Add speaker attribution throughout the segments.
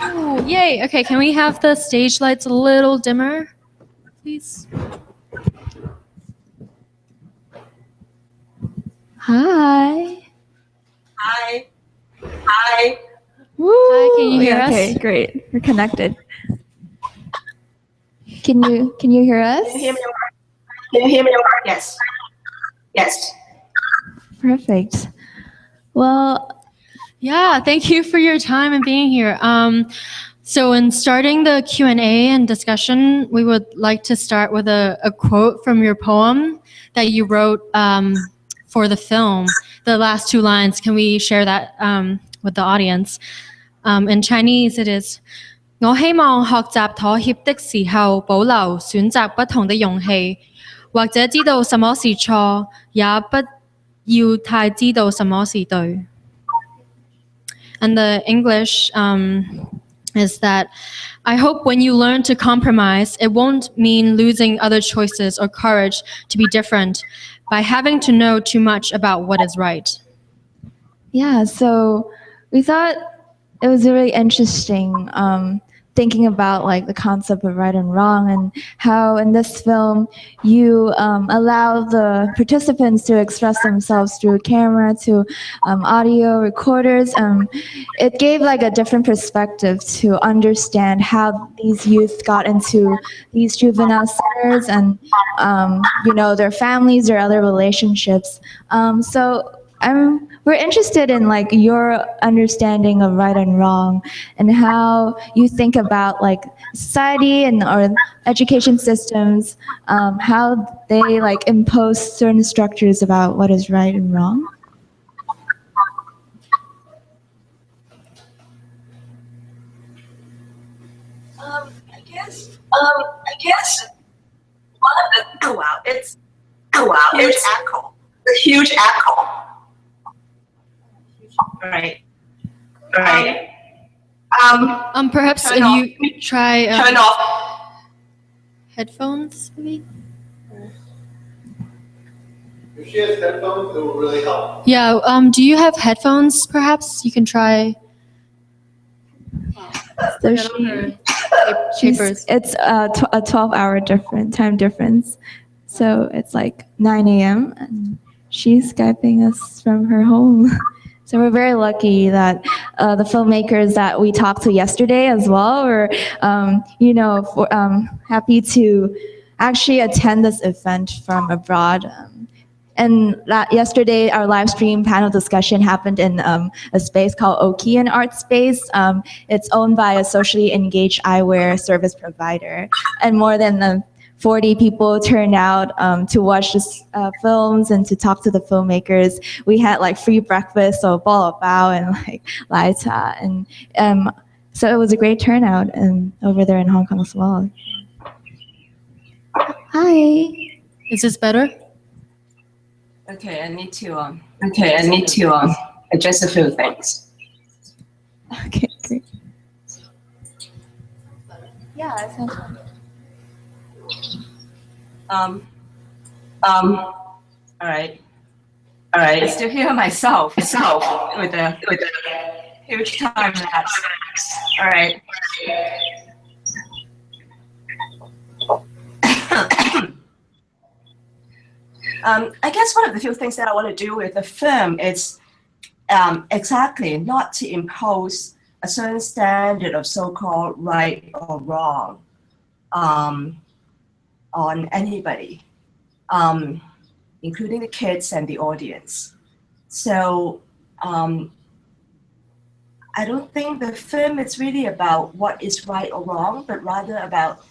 Speaker 1: Oh, yay. Okay, can we have the stage lights a little dimmer, please? Hi.
Speaker 2: Hi. Hi.
Speaker 1: Woo. Hi, can you hear us?
Speaker 3: Okay, great. We're connected. Can you hear us?
Speaker 2: Can you hear me? Yes. Yes.
Speaker 3: Perfect. Well,
Speaker 1: yeah, thank you for your time and being here. So in starting the Q&A and discussion, we would like to start with a quote from your poem that you wrote for the film. The last two lines, can we share that with the audience? In Chinese, it is 我希望學習妥協的時候保留選擇不同的勇氣，或者知道什麼是錯，也不要太知道什麼是對。And the English is that I hope when you learn to compromise, it won't mean losing other choices or courage to be different by having to know too much about what is right.
Speaker 3: Yeah, so we thought it was really interesting thinking about like the concept of right and wrong and how in this film you allow the participants to express themselves through camera to audio recorders. It gave like a different perspective to understand how these youth got into these juvenile centers and their families, their other relationships. We're interested in like your understanding of right and wrong and how you think about like society and or education systems, how they like impose certain structures about what is right and wrong.
Speaker 2: I guess one of the it's echo. A huge echo. Right.
Speaker 1: Perhaps if you try
Speaker 2: turn off
Speaker 1: headphones, maybe.
Speaker 4: If she has headphones, it will really help.
Speaker 1: Yeah. Do you have headphones? Perhaps you can try.
Speaker 3: So it's a 12-hour time difference. So it's like 9 a.m. and she's Skyping us from her home. So we're very lucky that the filmmakers that we talked to yesterday as well were, happy to actually attend this event from abroad. Yesterday, our live stream panel discussion happened in a space called Okian Art Space. It's owned by a socially engaged eyewear service provider, and more than 40 people turned out to watch this films and to talk to the filmmakers. We had like free breakfast, so bao bao and like lai cha, and so it was a great turnout over there in Hong Kong as well. Hi.
Speaker 1: Is this better?
Speaker 2: Okay, I need to adjust a few things.
Speaker 3: Okay, great. Yeah, it sounds good.
Speaker 2: All right. I still hear myself with a huge time lapse. All right. I guess one of the few things that I want to do with the film is exactly not to impose a certain standard of so-called right or wrong on anybody, including the kids and the audience. So I don't think the film is really about what is right or wrong, but rather about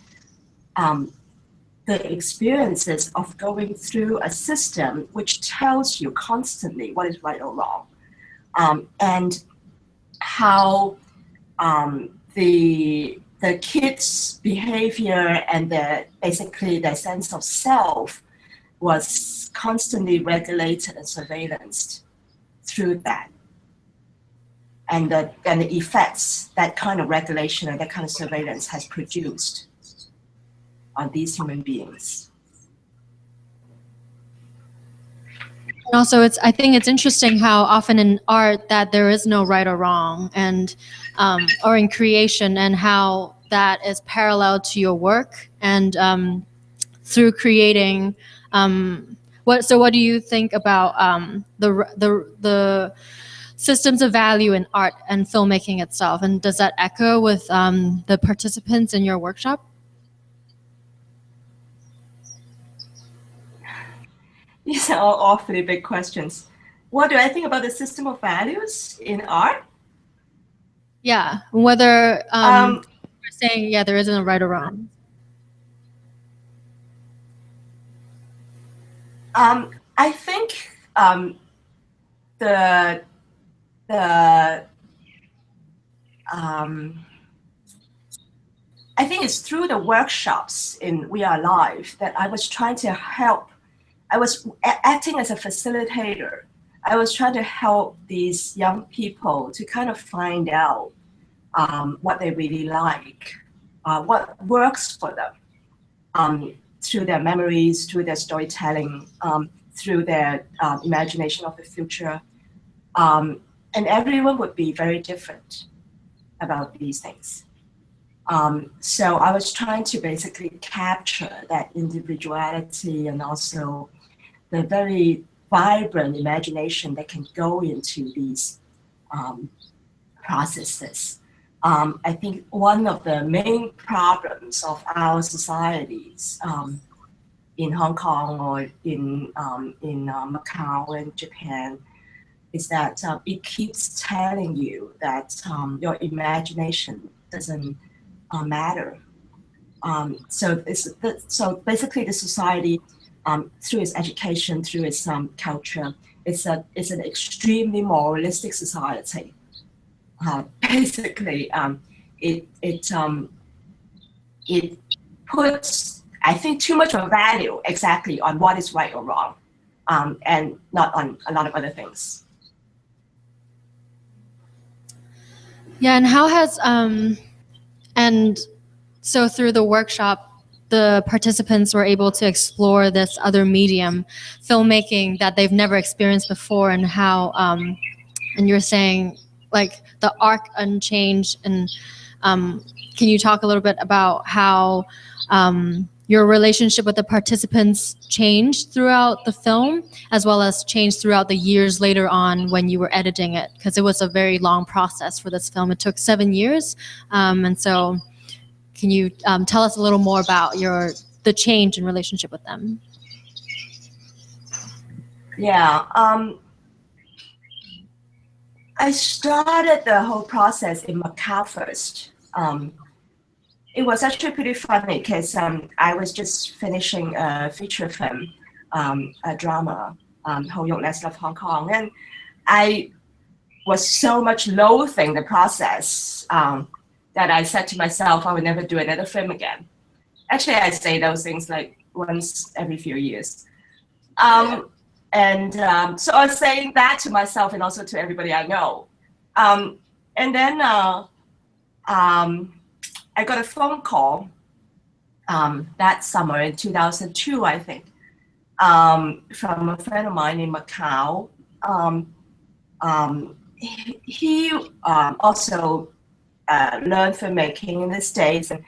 Speaker 2: the experiences of going through a system which tells you constantly what is right or wrong, and how the kids' behavior and basically their sense of self was constantly regulated and surveillanced through that, and the effects that kind of regulation and that kind of surveillance has produced on these human beings.
Speaker 1: And also, I think it's interesting how often in art that there is no right or wrong, and or in creation, and how that is parallel to your work, and through creating. What do you think about the systems of value in art and filmmaking itself, and does that echo with the participants in your workshop?
Speaker 2: These are all awfully big questions. What do I think about the system of values in art?
Speaker 1: Yeah, whether you're saying, yeah, there isn't a right or wrong.
Speaker 2: I think the I think it's through the workshops in We Are Live that I was trying to help. I was acting as a facilitator. I was trying to help these young people to kind of find out what they really like, what works for them, through their memories, through their storytelling, through their imagination of the future. And everyone would be very different about these things. So I was trying to basically capture that individuality and also the very vibrant imagination that can go into these processes. I think one of the main problems of our societies in Hong Kong or in Macau and Japan is that it keeps telling you that your imagination doesn't matter. So basically the society, through its education, through its culture, it's an extremely moralistic society. Basically, it puts, I think, too much of a value exactly on what is right or wrong, and not on a lot of other things.
Speaker 1: Yeah, and how has and so through the workshop, the participants were able to explore this other medium, filmmaking, that they've never experienced before, and how and you're saying like the arc unchanged, and can you talk a little bit about how your relationship with the participants changed throughout the film, as well as changed throughout the years later on when you were editing it? Because it was a very long process for this film. It took 7 years. And so can you tell us a little more about the change in relationship with them?
Speaker 2: Yeah. I started the whole process in Macau first. It was actually pretty funny because I was just finishing a feature film, a drama, Ho Yok Let's Love Hong Kong, and I was so much loathing the process that I said to myself, I would never do another film again. Actually, I say those things like once every few years. So I was saying that to myself and also to everybody I know. And then I got a phone call that summer in 2002, I think, from a friend of mine in Macau. He also learned filmmaking in the States, and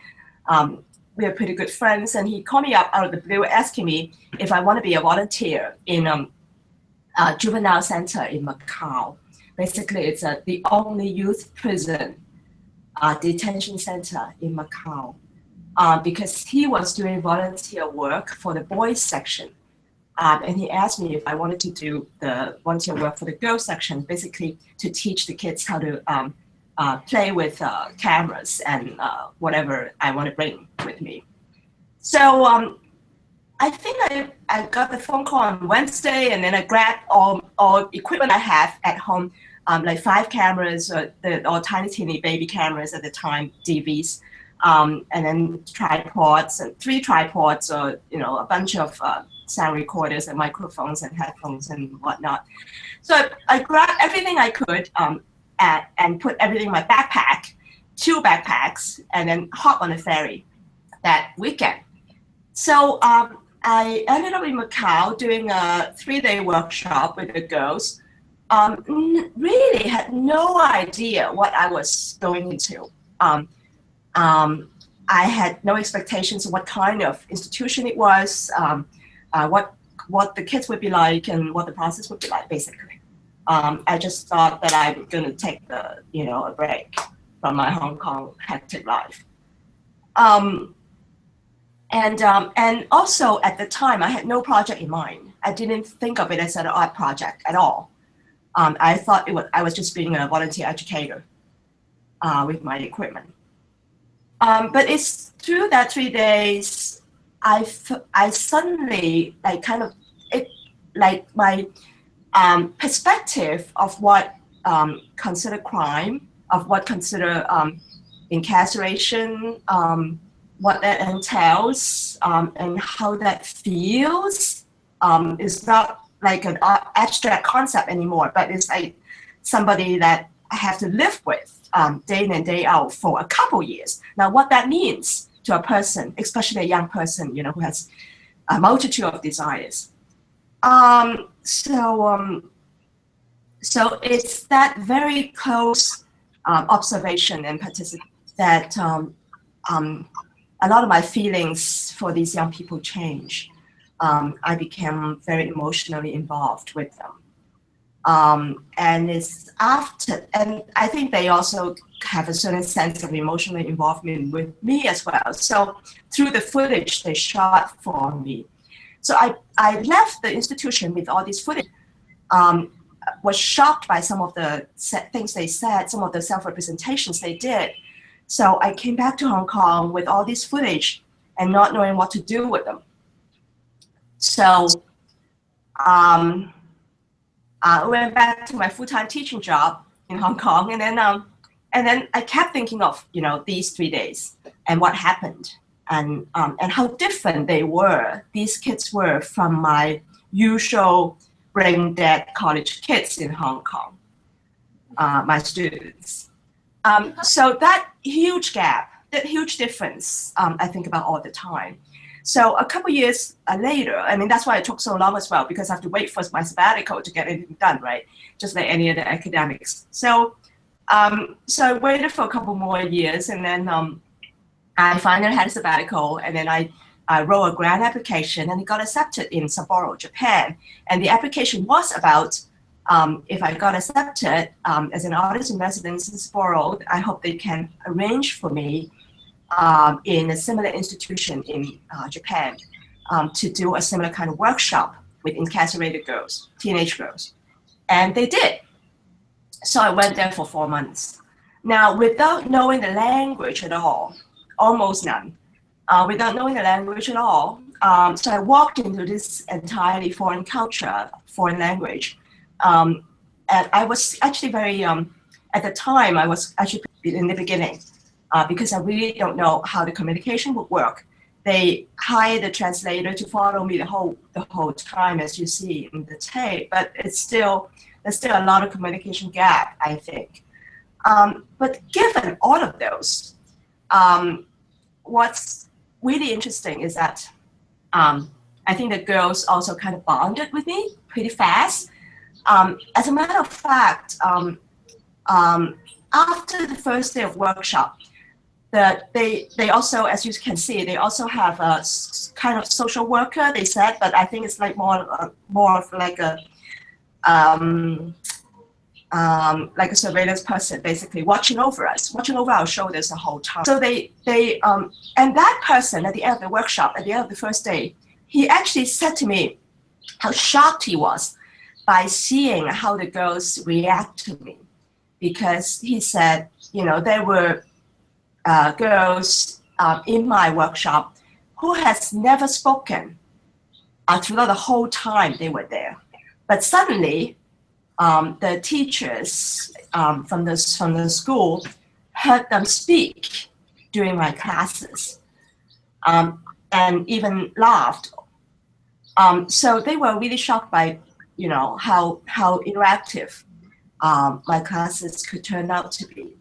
Speaker 2: we are pretty good friends. And he called me up out of the blue, asking me if I want to be a volunteer in a juvenile center in Macau. Basically, it's the only youth prison detention center in Macau, because he was doing volunteer work for the boys section. And he asked me if I wanted to do the volunteer work for the girls section, basically to teach the kids how to play with cameras and whatever I want to bring with me. So I think I got the phone call on Wednesday, and then I grabbed all equipment I have at home, like 5 cameras, or tiny teeny baby cameras at the time, DVs, and then tripods, and 3 tripods, or a bunch of sound recorders and microphones and headphones and whatnot. So I grabbed everything I could and put everything in my backpack, 2 backpacks, and then hop on a ferry that weekend So I ended up in Macau doing a 3-day workshop with the girls. Really had no idea what I was going into. I had no expectations of what kind of institution it was, what the kids would be like, and what the process would be like, basically. I just thought that I'm going to take a break from my Hong Kong hectic life. And also at the time, I had no project in mind. I didn't think of it as an art project at all. I thought I was just being a volunteer educator with my equipment. But it's through that 3 days, I suddenly my perspective of what consider crime, of what consider incarceration, what that entails, and how that feels is not like an abstract concept anymore, but it's like somebody that I have to live with day in and day out for a couple years. Now, what that means to a person, especially a young person, who has a multitude of desires. So it's that very close observation and participation that a lot of my feelings for these young people change. I became very emotionally involved with them. And I think they also have a certain sense of emotional involvement with me as well. So through the footage they shot for me. So I left the institution with all this footage, was shocked by some of the things they said, some of the self-representations they did. So I came back to Hong Kong with all this footage and not knowing what to do with them. So I went back to my full-time teaching job in Hong Kong, and then I kept thinking of these 3 days and what happened, and how different these kids were from my usual brain-dead college kids in Hong Kong, my students. So that huge gap, that huge difference, I think about all the time. So a couple years later, that's why it took so long as well, because I have to wait for my sabbatical to get anything done, right? Just like any other academics. So I waited for a couple more years, and then I finally had a sabbatical, and then I wrote a grant application, and it got accepted in Sapporo, Japan. And the application was about if I got accepted as an artist in residence in Sapporo, I hope they can arrange for me in a similar institution in Japan to do a similar kind of workshop with incarcerated girls, teenage girls. And they did. So I went there for 4 months. Now, without knowing the language at all, almost none, without knowing the language at all, so I walked into this entirely foreign culture, foreign language. And I was actually very, at the time, I was actually in the beginning, because I really don't know how the communication would work. They hired a translator to follow me the whole time, as you see in the tape, but there's still a lot of communication gap, I think. But given all of those, what's really interesting is that I think the girls also kind of bonded with me pretty fast. As a matter of fact, after the first day of workshop, they also, as you can see, they also have a kind of social worker, they said, but I think it's like more of like a surveillance person, basically watching over us, watching over our shoulders the whole time. So and that person at the end of the workshop, at the end of the first day, he actually said to me how shocked he was by seeing how the girls react to me, because he said, there were girls in my workshop who has never spoken throughout the whole time they were there. But suddenly, the teachers from the school heard them speak during my classes, and even laughed. So they were really shocked by, how interactive my classes could turn out to be,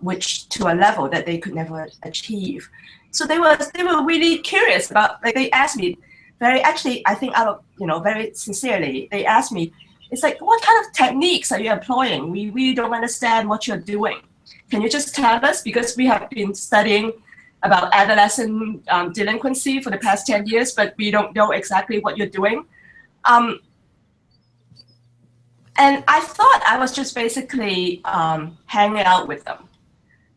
Speaker 2: which to a level that they could never achieve so they were really curious about, like, they asked me actually, I think out of, very sincerely, they asked me, it's like, what kind of techniques are you employing? We really don't understand what you're doing. Can you just tell us? Because we have been studying about adolescent delinquency for the past 10 years, but we don't know exactly what you're doing. And I thought I was just basically hanging out with them.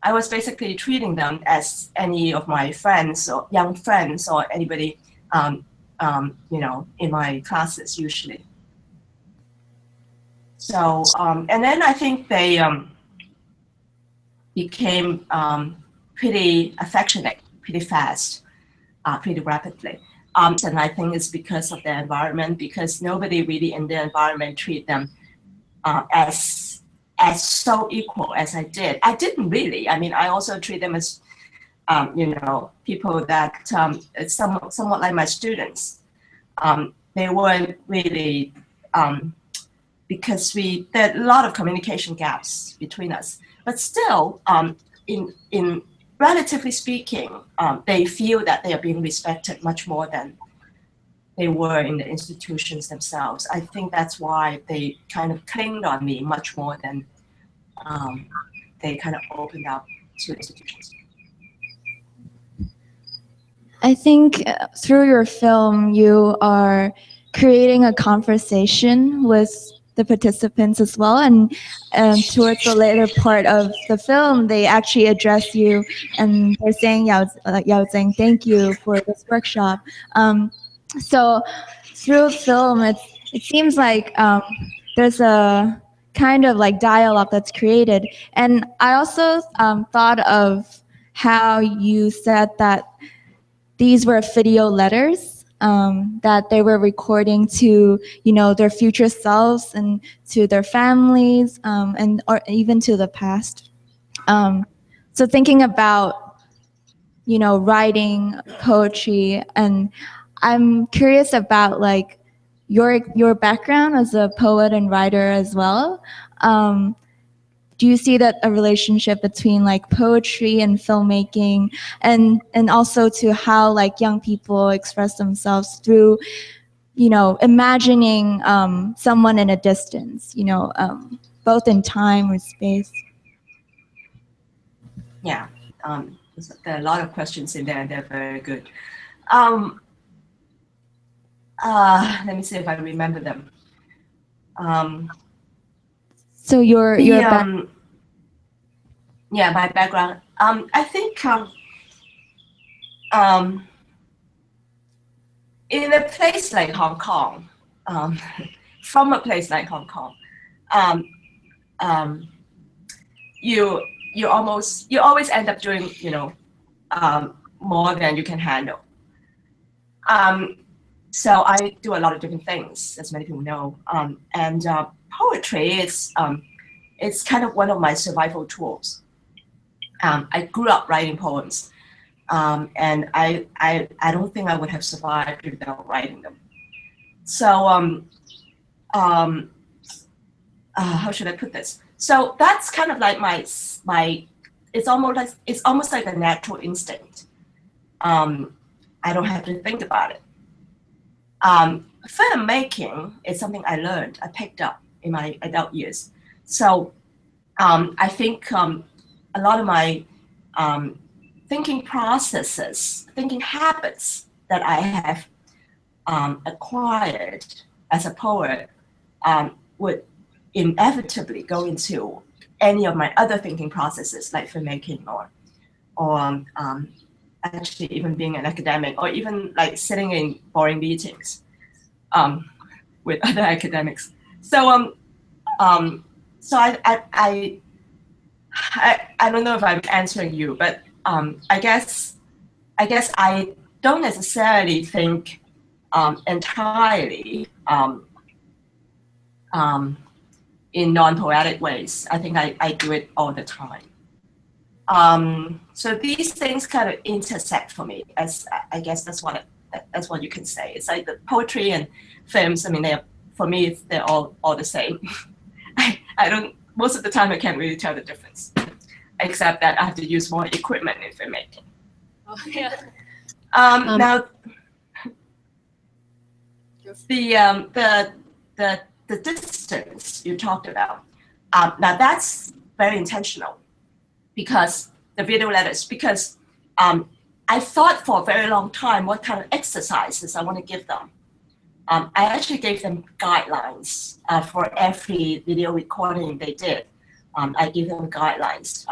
Speaker 2: I was basically treating them as any of my friends or young friends or anybody, in my classes usually. So, and then I think they became pretty affectionate, pretty fast, pretty rapidly. And I think it's because of the environment, because nobody really in the environment treat them as so equal as I did. I didn't really. I mean, I also treat them as, people that somewhat like my students. They weren't really, because there are a lot of communication gaps between us. But still, in relatively speaking, they feel that they are being respected much more than they were in the institutions themselves. I think that's why they kind of clinged on me much more than they kind of opened up to institutions.
Speaker 3: I think through your film, you are creating a conversation with the participants as well, and towards the later part of the film, they actually address you and they're saying, Yau Ching, thank you for this workshop. So through film, it seems like there's a kind of like dialogue that's created. And I also thought of how you said that these were video letters that they were recording to, their future selves and to their families, or even to the past. So thinking about, writing poetry, and I'm curious about like your background as a poet and writer as well. Do you see that a relationship between like poetry and filmmaking, and also to how like young people express themselves through, imagining someone in a distance, both in time or space?
Speaker 2: Yeah, there are a lot of questions in there, and they're very good. Let me see if I remember them.
Speaker 3: So your
Speaker 2: my background. I think in a place like Hong Kong, from a place like Hong Kong, you always end up doing more than you can handle. So I do a lot of different things, as many people know, and poetry is it's kind of one of my survival tools. I grew up writing poems, and I don't think I would have survived without writing them. So how should I put this? So that's kind of like my it's almost like a natural instinct. I don't have to think about it. Filmmaking is something I learned, I picked up in my adult years. So I think a lot of my thinking processes, thinking habits that I have acquired as a poet would inevitably go into any of my other thinking processes, like filmmaking or actually even being an academic, or even like sitting in boring meetings with other academics. So so I don't know if I'm answering you, but I guess I don't necessarily think entirely in non-poetic ways. I think I do it all the time. So these things kind of intersect for me, as I guess that's what you can say. It's like the poetry and films. I mean, for me, they're all the same. I don't. Most of the time, I can't really tell the difference, except that I have to use more equipment in filmmaking.
Speaker 1: Oh, yeah.
Speaker 2: Now, the distance you talked about, now that's very intentional because the video letters, because I thought for a very long time what kind of exercises I want to give them. I actually gave them guidelines for every video recording they did. I gave them guidelines.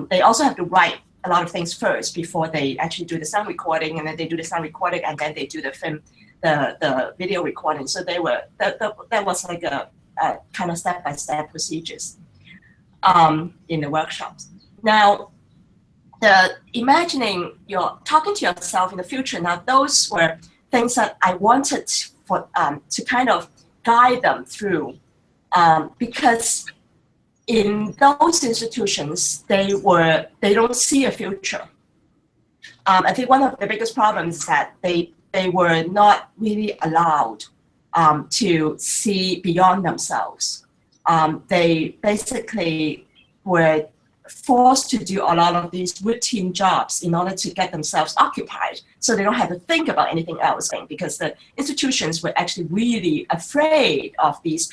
Speaker 2: They also have to write a lot of things first before they actually do the sound recording, and then they do the sound recording, and then they do the film, the video recording. So they were that was like a kind of step-by-step procedures in the workshops. Now, the imagining talking to yourself in the future. Now, those were things that I wanted for to kind of guide them through, because in those institutions they don't see a future. I think one of the biggest problems is that they were not really allowed to see beyond themselves. They basically were forced to do a lot of these routine jobs in order to get themselves occupied, so they don't have to think about anything else, because the institutions were actually really afraid of these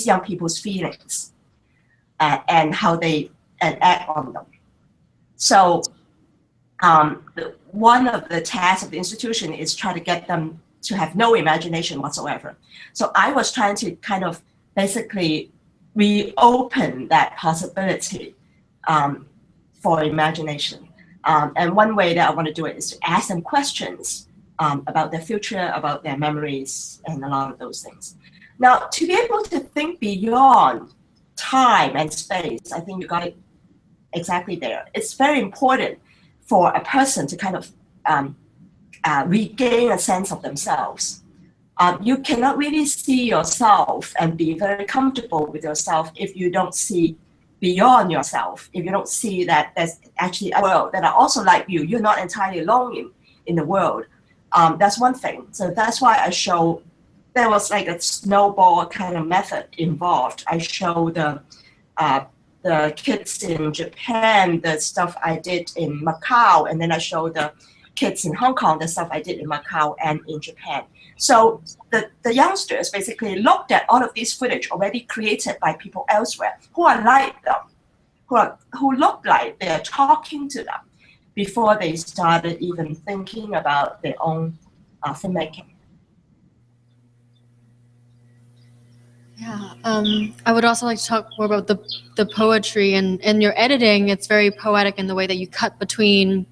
Speaker 2: young people's feelings and how they act on them. So one of the tasks of the institution is try to get them to have no imagination whatsoever. So I was trying to kind of basically reopen that possibility for imagination. And one way that I want to do it is to ask them questions about their future, about their memories, and a lot of those things. Now, to be able to think beyond time and space, I think you got it exactly there. It's very important for a person to kind of regain a sense of themselves. You cannot really see yourself and be very comfortable with yourself if you don't see beyond yourself, if you don't see that there's actually a world that are also like you. You're not entirely alone in the world. That's one thing. So that's why I show, there was like a snowball kind of method involved. I show the kids in Japan, the stuff I did in Macau, and then I show the kids in Hong Kong, the stuff I did in Macau and in Japan. So the youngsters basically looked at all of these footage already created by people elsewhere who are like them, who look like they're talking to them before they started even thinking about their own filmmaking.
Speaker 1: Yeah, I would also like to talk more about the poetry and your editing. It's very poetic in the way that you cut between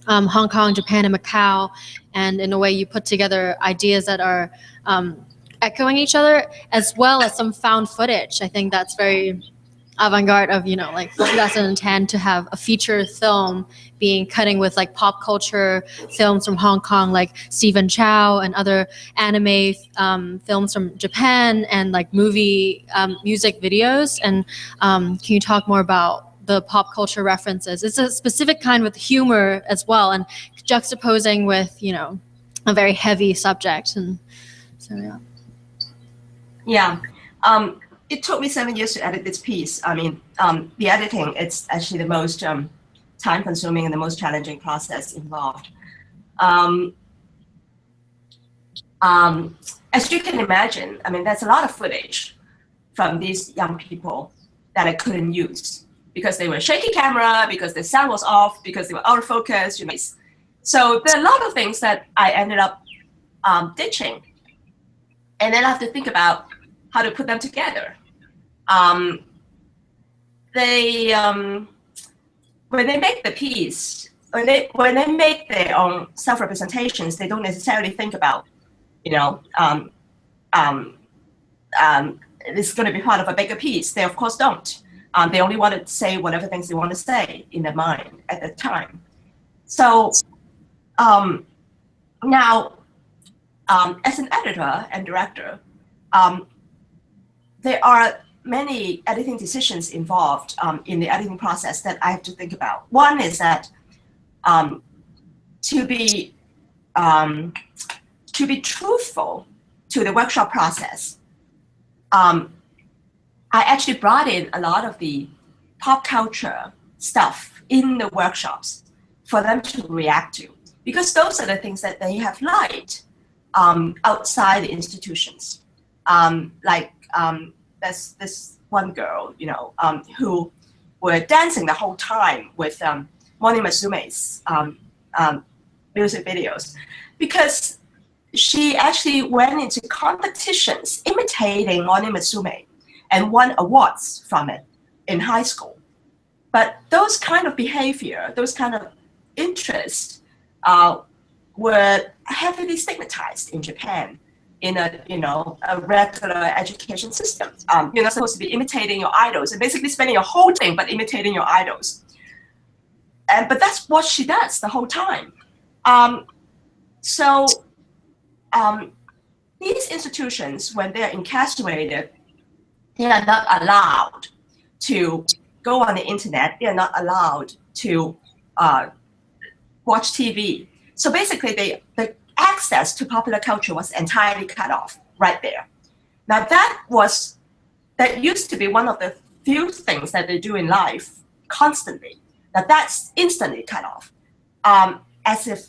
Speaker 1: Hong Kong, Japan, and Macau, and in a way you put together ideas that are echoing each other, as well as some found footage. I think that's very avant-garde of, like 2010 to have a feature film being cutting with like pop culture films from Hong Kong, like Stephen Chow, and other anime films from Japan, and like movie music videos. And can you talk more about the pop culture references? It's a specific kind with humor as well, and juxtaposing with, a very heavy subject. And so, yeah.
Speaker 2: Yeah. It took me 7 years to edit this piece. I mean, the editing, it's actually the most time-consuming and the most challenging process involved. As you can imagine, I mean, there's a lot of footage from these young people that I couldn't use because they were shaky camera, because the sound was off, because they were out of focus. So there are a lot of things that I ended up ditching. And then I have to think about how to put them together. When they make the piece, when they make their own self-representations, they don't necessarily think about, it's going to be part of a bigger piece. They of course don't. They only want to say whatever things they want to say in their mind at the time. So now, as an editor and director, there are many editing decisions involved in the editing process that I have to think about. One is that to be truthful to the workshop process, I actually brought in a lot of the pop culture stuff in the workshops for them to react to, because those are the things that they have liked outside the institutions. There's this one girl, who were dancing the whole time with Moni Matsume's music videos, because she actually went into competitions imitating Moni Matsume and won awards from it in high school. But those kind of behavior, those kind of interests were heavily stigmatized in Japan in a regular education system. You're not supposed to be imitating your idols and basically spending your whole thing but imitating your idols. But that's what she does the whole time. These institutions, when they're incarcerated, they are not allowed to go on the internet. They are not allowed to watch TV. So basically, the access to popular culture was entirely cut off right there. Now that used to be one of the few things that they do in life constantly. Now that's instantly cut off, as if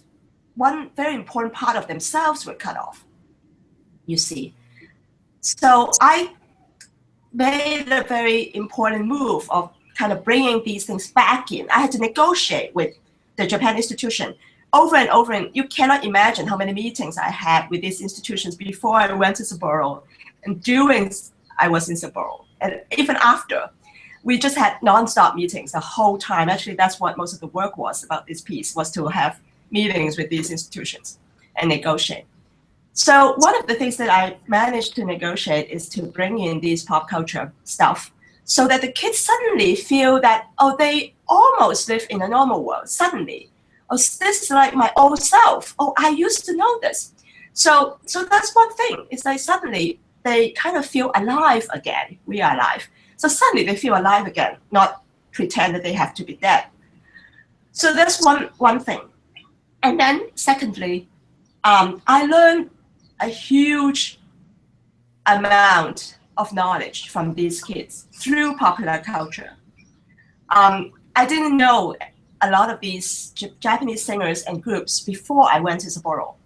Speaker 2: one very important part of themselves were cut off, you see. So I made a very important move of kind of bringing these things back in. I had to negotiate with the Japan institution over and over, and you cannot imagine how many meetings I had with these institutions before I went to Sapporo and during I was in Sapporo, and even after. We just had nonstop meetings the whole time. Actually, that's what most of the work was about this piece, was to have meetings with these institutions and negotiate. So one of the things that I managed to negotiate is to bring in these pop culture stuff so that the kids suddenly feel that, oh, they almost live in a normal world suddenly. Oh, this is like my old self. Oh, I used to know this. So that's one thing. It's like suddenly they kind of feel alive again. We are alive. So suddenly they feel alive again, not pretend that they have to be dead. So that's one thing. And then secondly, I learned a huge amount of knowledge from these kids through popular culture. I didn't know a lot of these Japanese singers and groups before I went to Sapporo.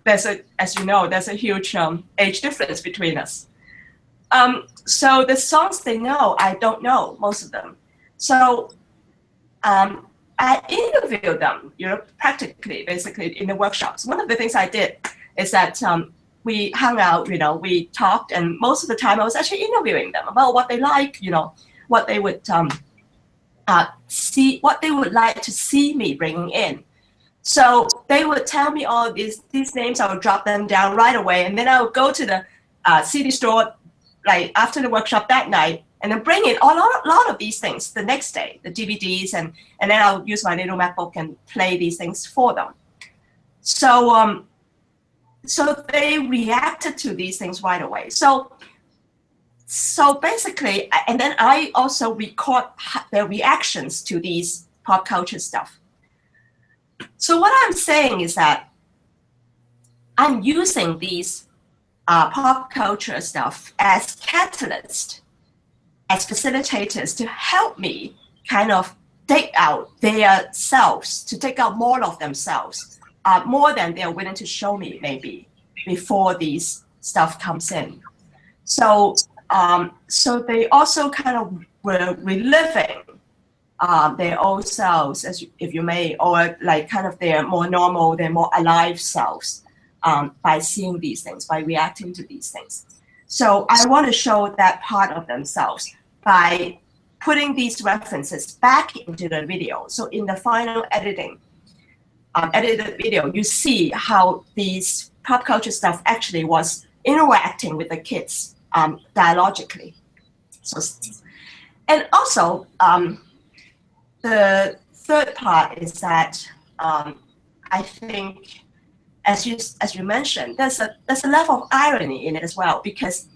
Speaker 2: As you know, there's a huge age difference between us. So the songs they know, I don't know most of them. So I interviewed them, practically, basically in the workshops. One of the things I did is that we hung out, we talked, and most of the time I was actually interviewing them about what they like, what they would see, what they would like to see me bringing in. So they would tell me all these names. I would drop them down right away, and then I would go to the CD store like after the workshop that night, and then bring in a lot of these things the next day, the DVDs, and then I'll use my little MacBook and play these things for them. So they reacted to these things right away. So basically, and then I also record their reactions to these pop culture stuff. So what I'm saying is that I'm using these pop culture stuff as catalysts, as facilitators to help me kind of dig out their selves, to dig out more of themselves, more than they're willing to show me maybe before these stuff comes in. So they also kind of were reliving their old selves, if you may, or like kind of their more normal, their more alive selves. By seeing these things, by reacting to these things. So I want to show that part of themselves by putting these references back into the video. So in the final edited video, you see how these pop culture stuff actually was interacting with the kids dialogically. And also, the third part is that I think, as you mentioned, there's a level of irony in it as well, because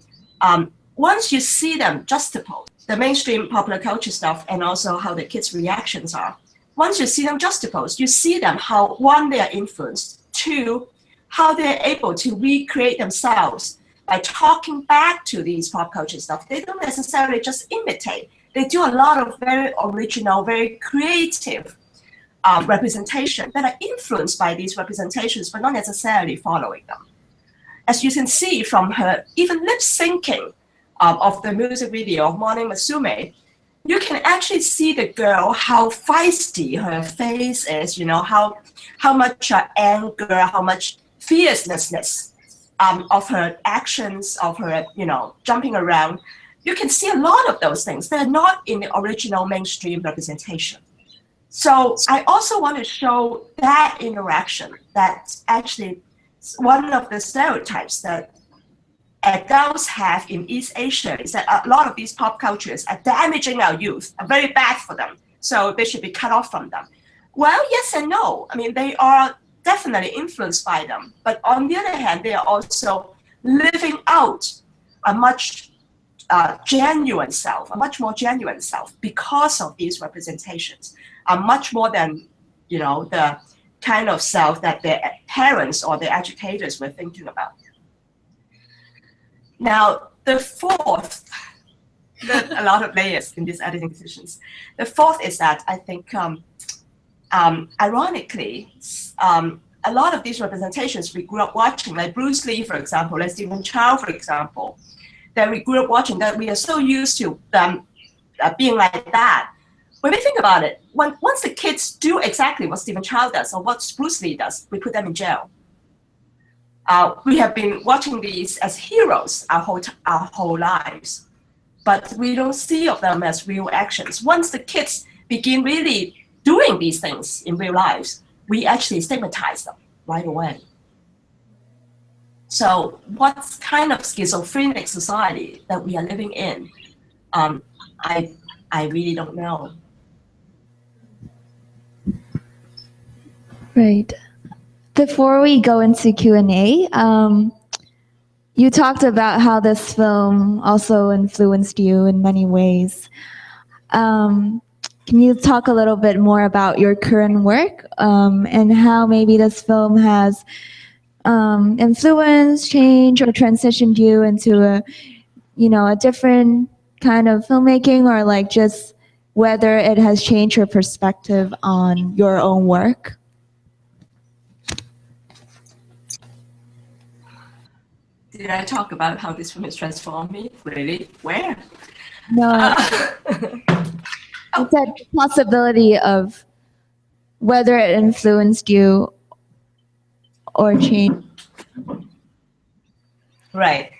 Speaker 2: once you see them juxtapose, the mainstream popular culture stuff and also how the kids' reactions are, once you see them juxtaposed, you see them how, one, they are influenced, two, how they're able to recreate themselves by talking back to these pop culture stuff. They don't necessarily just imitate. They do a lot of very original, very creative representation that are influenced by these representations, but not necessarily following them. As you can see from her even lip syncing of the music video of Morning Musume, you can actually see the girl, how feisty her face is, you know, how much anger, how much fierceness of her actions, of her, you know, jumping around. You can see a lot of those things. They're not in the original mainstream representation. So I also want to show that interaction. That's actually one of the stereotypes that adults have in East Asia, is that a lot of these pop cultures are damaging our youth, are very bad for them, so they should be cut off from them. Well, yes and no. I mean, they are definitely influenced by them, but on the other hand, they are also living out a much genuine self, a much more genuine self, because of these representations, much more than, you know, the kind of self that their parents or their educators were thinking about. Now, the fourth, a lot of layers in these editing decisions. The fourth is that I think, ironically, a lot of these representations we grew up watching, like Bruce Lee, for example, like Stephen Chow, for example, that we grew up watching, that we are so used to them being like that. When we think about it, once the kids do exactly what Stephen Chow does or what Bruce Lee does, we put them in jail. We have been watching these as heroes our whole lives, but we don't see of them as real actions. Once the kids begin really doing these things in real lives, we actually stigmatize them right away. So what kind of schizophrenic society that we are living in, I really don't know.
Speaker 3: Right. Before we go into Q&A, you talked about how this film also influenced you in many ways. Can you talk a little bit more about your current work and how maybe this film has influenced, changed, or transitioned you into a different kind of filmmaking, or like just whether it has changed your perspective on your own work?
Speaker 2: Did I talk about how this film has transformed me? Really? Where?
Speaker 3: No. It's a possibility of whether it influenced you or changed.
Speaker 2: Right.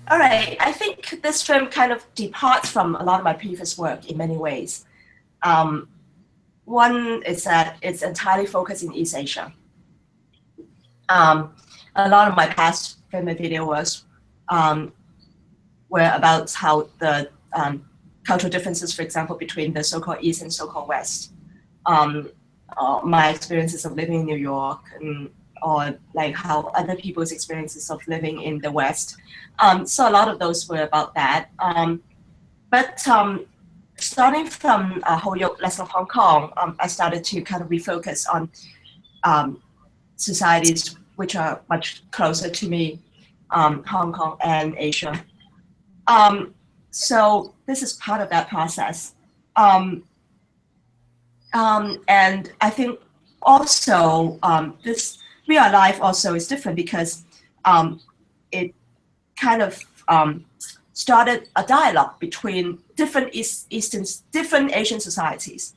Speaker 2: All right, I think this film kind of departs from a lot of my previous work in many ways. One is that it's entirely focused in East Asia. A lot of my past film and video works were about how the cultural differences, for example, between the so-called East and so-called West. My experiences of living in New York, or like how other people's experiences of living in the West. So a lot of those were about that. But starting from Lesson of Hong Kong, I started to kind of refocus on societies which are much closer to me, Hong Kong and Asia. So this is part of that process. And I think also this real life also is different because it kind of started a dialogue between different different Asian societies,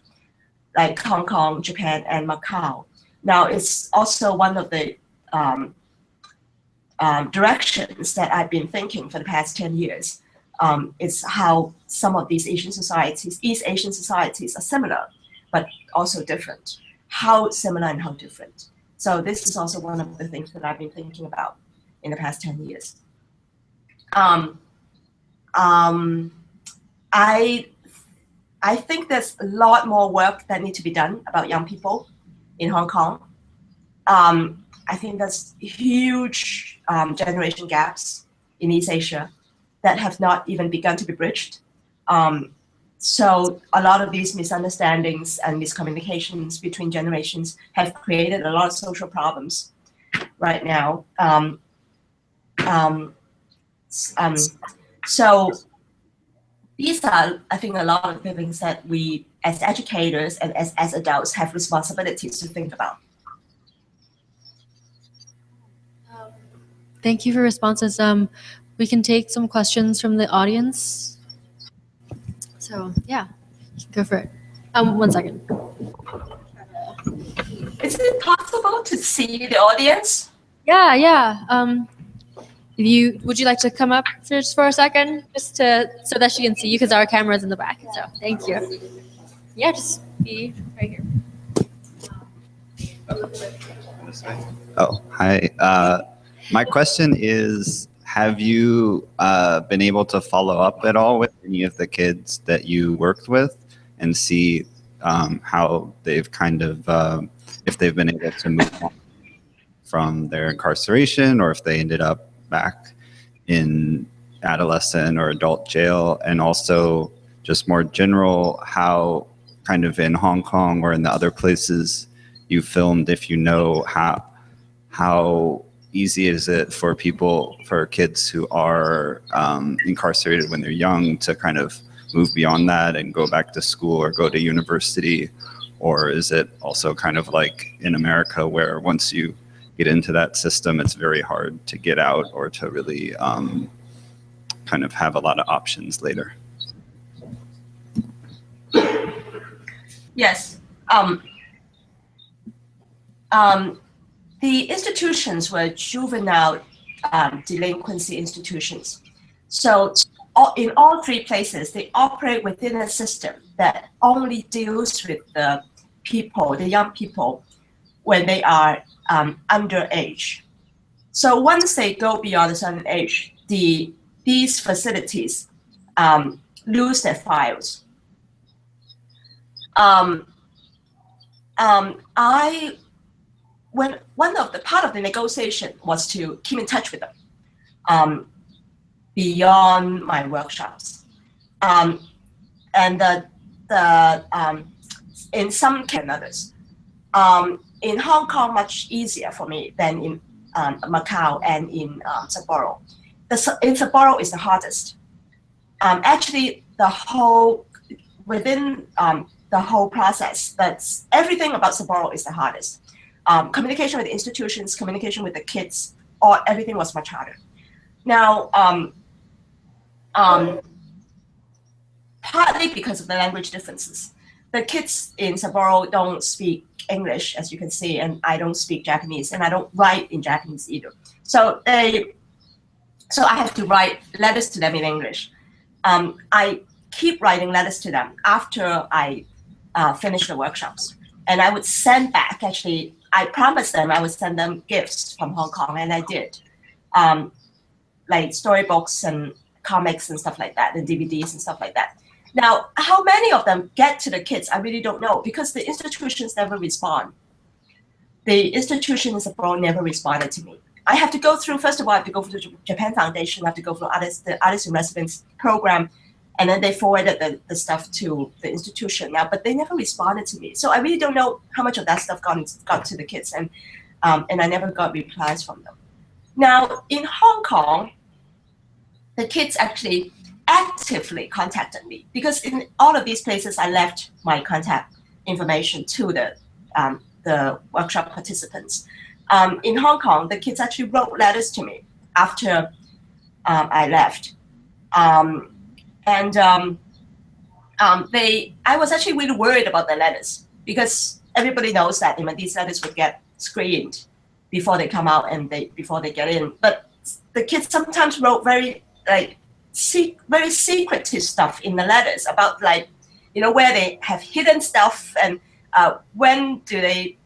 Speaker 2: like Hong Kong, Japan, and Macau. Now it's also one of the directions that I've been thinking for the past 10 years. Is how some of these Asian societies, East Asian societies, are similar, but also different. How similar and how different. So this is also one of the things that I've been thinking about in the past 10 years. I think there's a lot more work that needs to be done about young people in Hong Kong. I think there's huge generation gaps in East Asia that have not even begun to be bridged. So a lot of these misunderstandings and miscommunications between generations have created a lot of social problems right now. So these are, I think, a lot of the things that we, as educators and as adults, have responsibilities to think about.
Speaker 1: Thank you for responses. We can take some questions from the audience. So yeah, you can go for it. 1 second.
Speaker 2: Is it possible to see the audience?
Speaker 1: Yeah. Would you like to come up just for a second, so that she can see you, because our camera's in the back. So thank you. Yeah, just be right here.
Speaker 5: Oh, hi. My question is, have you been able to follow up at all with any of the kids that you worked with and see how they've kind of, if they've been able to move on from their incarceration, or if they ended up back in adolescent or adult jail, and also just more general, how kind of in Hong Kong or in the other places you filmed, if you know how easy is it for kids who are incarcerated when they're young to kind of move beyond that and go back to school or go to university? Or is it also kind of like in America, where once you get into that system, it's very hard to get out or to really kind of have a lot of options later?
Speaker 2: Yes. The institutions were juvenile delinquency institutions. So in all three places, they operate within a system that only deals with the young people, when they are underage. So once they go beyond a certain age, these facilities lose their files. Part of the negotiation was to keep in touch with them beyond my workshops, and in some cases and others. In Hong Kong, much easier for me than in Macau and in Sapporo. In Sapporo is the hardest. Actually, within the whole process, that's everything about Sapporo is the hardest. Communication with the institutions, communication with the kids, everything was much harder. Now, partly because of the language differences, the kids in Sapporo don't speak English, as you can see, and I don't speak Japanese, and I don't write in Japanese either. So I have to write letters to them in English. I keep writing letters to them after I finish the workshops, and I would send back. Actually, I promised them I would send them gifts from Hong Kong, and I did, like storybooks and comics and stuff like that, and DVDs and stuff like that. Now, how many of them get to the kids, I really don't know, because the institutions never respond. The institutions abroad never responded to me. I have to go through, first of all, I have to go through the Japan Foundation, I have to go through the Artist in Residence program, and then they forwarded the stuff to the institution now, but they never responded to me. So I really don't know how much of that stuff got to the kids, and I never got replies from them. Now, in Hong Kong, the kids actually actively contacted me, because in all of these places, I left my contact information to the workshop participants. In Hong Kong, the kids actually wrote letters to me after I left. I was actually really worried about the letters, because everybody knows that these letters would get screened before they come out and before they get in. But the kids sometimes wrote very secretive stuff in the letters about, where they have hidden stuff, and when do they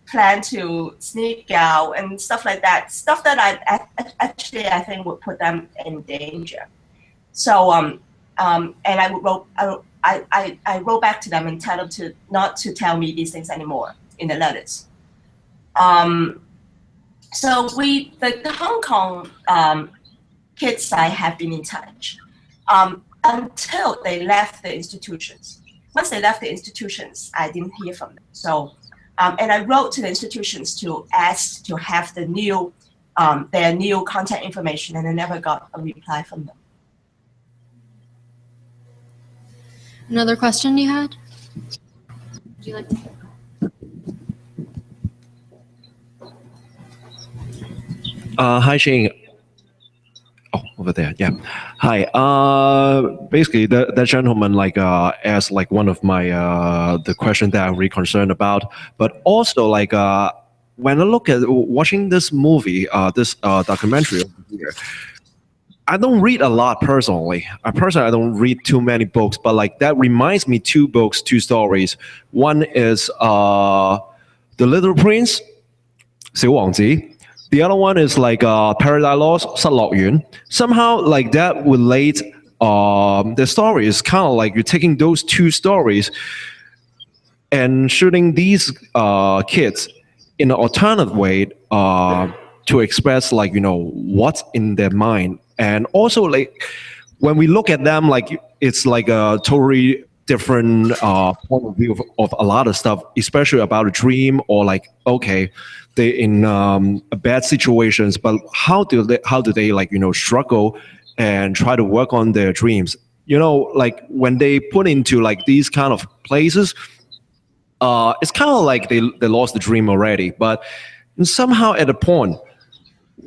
Speaker 2: plan to sneak out and stuff like that. Stuff that I think would put them in danger. So and I wrote back to them and tell them not to tell me these things anymore in the letters. So the Hong Kong kids, I have been in touch until they left the institutions. Once they left the institutions, I didn't hear from them. So, and I wrote to the institutions to ask to have the new their new contact information, and I never got a reply from them.
Speaker 1: Another question you had? Would you like to?
Speaker 6: Hi, Ching. Oh, over there. Yeah. Hi. Basically, that gentleman asked like one of my the question that I'm really concerned about, but also when I look at watching this movie, this documentary over here, I don't read a lot personally. I don't read too many books, but like that reminds me two books, two stories. One is The Little Prince, 小王子. The other one is Paradise Lost, 失乐园. Somehow like that relate. The story is kind of like you're taking those two stories and shooting these kids in an alternative way to express what's in their mind, and also like when we look at them it's like a totally different point of view of a lot of stuff, especially about a dream or okay, they in bad situations, but how do they struggle and try to work on their dreams, like when they put into these kind of places. It's kind of like they lost the dream already, but somehow at a point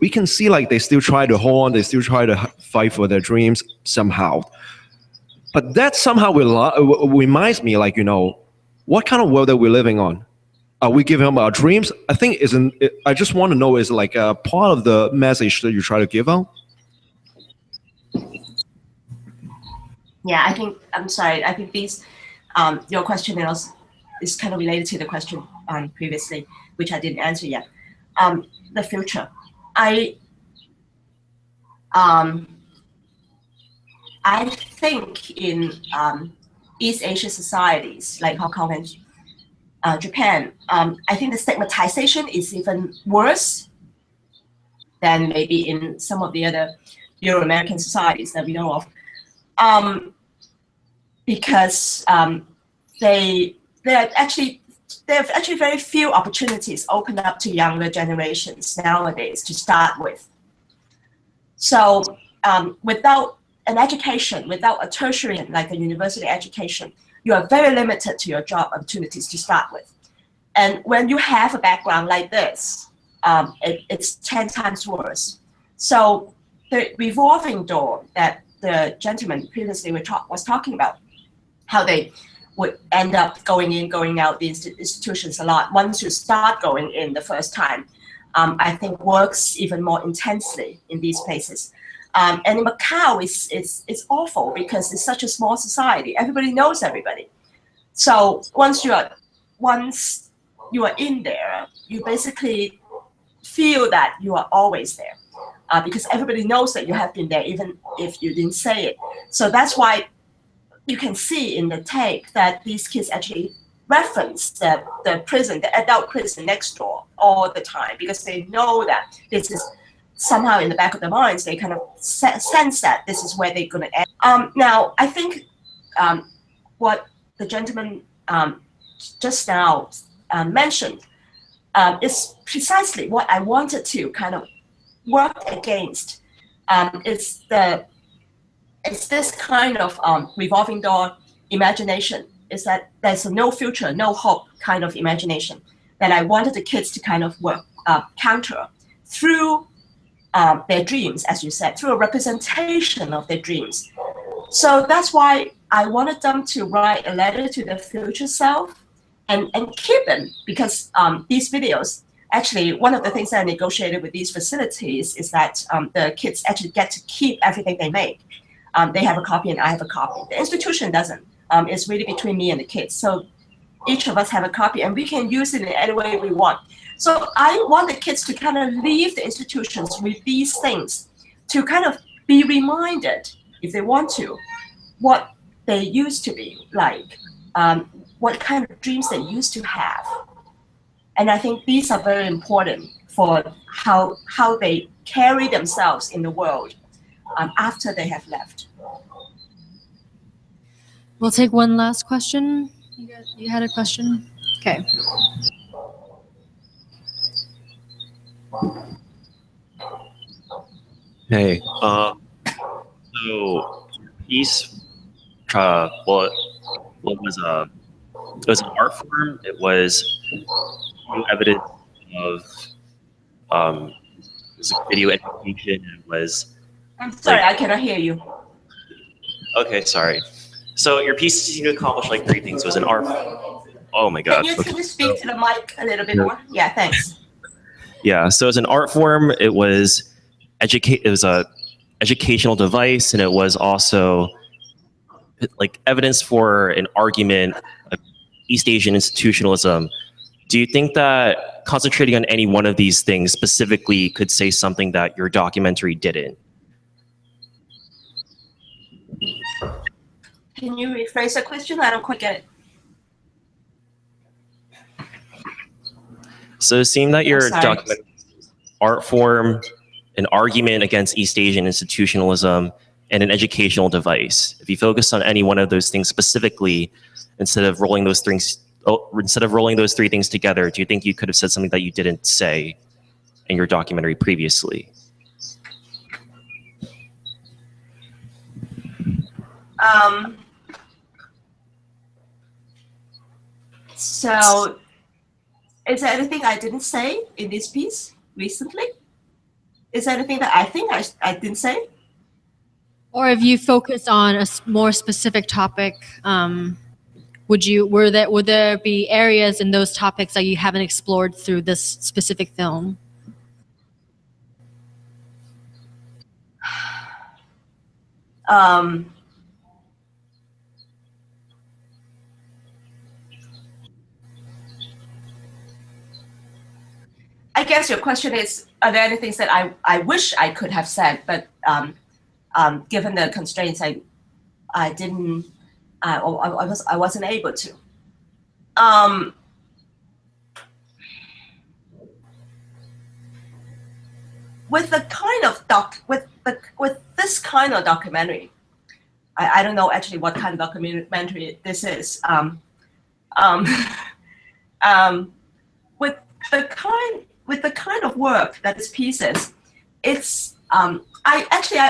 Speaker 6: we can see they still try to hold on, they still try to fight for their dreams somehow. But that somehow reminds me what kind of world are we living on? Are we giving up our dreams? I think I just want to know, is a part of the message that you try to give out?
Speaker 2: Yeah, I'm sorry. I think these, your question is kind of related to the question previously, which I didn't answer yet. The future. I think in East Asia societies like Hong Kong and Japan, I think the stigmatization is even worse than maybe in some of the other Euro-American societies that we know of, because there are actually very few opportunities open up to younger generations nowadays to start with. So without an education, without a tertiary like a university education, you are very limited to your job opportunities to start with. And when you have a background like this, it's 10 times worse. So the revolving door that the gentleman previously was talking about, how they would end up going in, going out the institutions a lot. Once you start going in the first time, I think works even more intensely in these places. And in Macau, it's awful because it's such a small society. Everybody knows everybody. So once you are in there, you basically feel that you are always there, because everybody knows that you have been there, even if you didn't say it. So that's why you can see in the tape that these kids actually reference the prison, the adult prison next door all the time, because they know that this is somehow in the back of their minds, they kind of sense that this is where they're going to end. Now, I think what the gentleman just now mentioned is precisely what I wanted to kind of work against. It's this kind of revolving door imagination. Is that there's no future, no hope kind of imagination that I wanted the kids to kind of work counter through their dreams, as you said, through a representation of their dreams. So that's why I wanted them to write a letter to their future self and keep them, because these videos, actually, one of the things that I negotiated with these facilities is that the kids actually get to keep everything they make. They have a copy and I have a copy. The institution doesn't. It's really between me and the kids. So each of us have a copy and we can use it in any way we want. So I want the kids to kind of leave the institutions with these things, to kind of be reminded, if they want to, what they used to be like, what kind of dreams they used to have. And I think these are very important for how they carry themselves in the world after they have left.
Speaker 1: We'll take one last question. You had a question? Okay.
Speaker 7: Hey, so piece, well, it was an art form. It was evidence of it was like video education. It was
Speaker 2: I'm sorry,
Speaker 7: like,
Speaker 2: I cannot hear you.
Speaker 7: okay, sorry. So your piece seemed to accomplish like three things. It was an art. Oh my
Speaker 2: Can
Speaker 7: gosh.
Speaker 2: you,
Speaker 7: Okay.
Speaker 2: can you speak to the mic a little bit more? Yeah, thanks.
Speaker 7: Yeah. So as an art form, it was It was a educational device, and it was also like evidence for an argument of East Asian institutionalism. Do you think that concentrating on any one of these things specifically could say something that your documentary didn't?
Speaker 2: Can you rephrase the question? I don't quite get it.
Speaker 7: So it seemed that your
Speaker 2: sorry.
Speaker 7: documentary art form, an argument against East Asian institutionalism, and an educational device. If you focus on any one of those things specifically, instead of rolling those three things together, do you think you could have said something that you didn't say in your documentary previously?
Speaker 2: So, is there anything I didn't say in this piece recently? Is there anything that I think I didn't say?
Speaker 1: Or if you focus on a more specific topic, would there be areas in those topics that you haven't explored through this specific film?
Speaker 2: I guess your question is, are there any things that I wish I could have said, but given the constraints, I didn't, I wasn't able to. With the kind of with this kind of documentary, I don't know actually what kind of documentary this is. With the kind of work that this piece is, it's I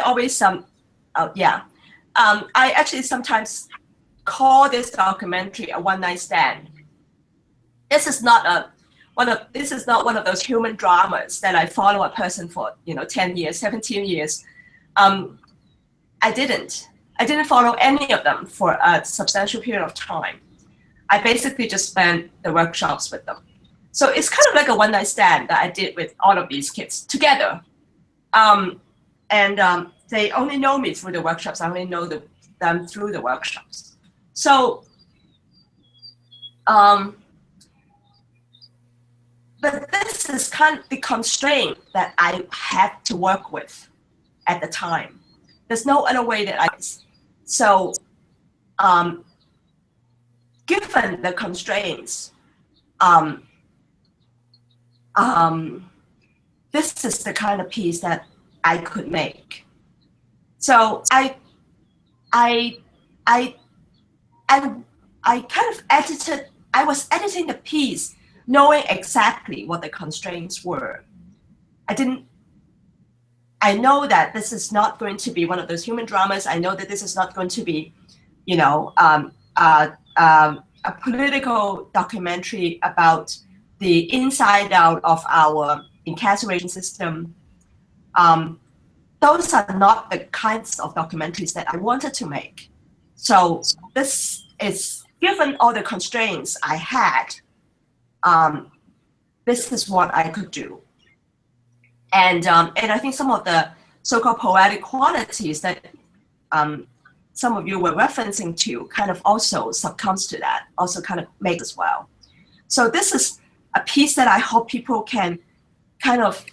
Speaker 2: always I actually sometimes call this documentary a one-night stand. This is not one of those human dramas that I follow a person for 10 years, 17 years. I didn't follow any of them for a substantial period of time. I basically just spent the workshops with them. So it's kind of like a one-night stand that I did with all of these kids together. They only know me through the workshops. I only know them through the workshops. So, but this is kind of the constraint that I had to work with at the time. There's no other way that so, given the constraints, this is the kind of piece that I could make. So I kind of edited. I was editing the piece, knowing exactly what the constraints were. I know that this is not going to be one of those human dramas. I know that this is not going to be, a political documentary about the inside out of our incarceration system. Those are not the kinds of documentaries that I wanted to make. So this is, given all the constraints I had, this is what I could do. And I think some of the so-called poetic qualities that some of you were referencing to kind of also succumbs to that, also kind of make as well. So this is a piece that I hope people can kind of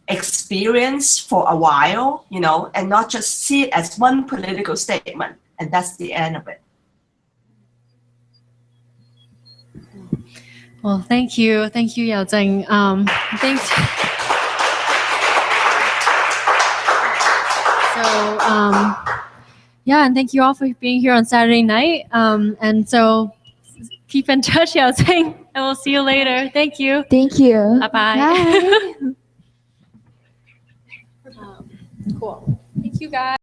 Speaker 2: experience for a while, and not just see it as one political statement, and that's the end of it.
Speaker 1: Well, thank you, Yau Ching. Thanks. So, and thank you all for being here on Saturday night. And so, keep in touch, Yau Ching, and we'll see you later. Thank you.
Speaker 3: Thank you.
Speaker 1: Bye-bye.
Speaker 3: Bye.
Speaker 1: Cool. Thank you, guys.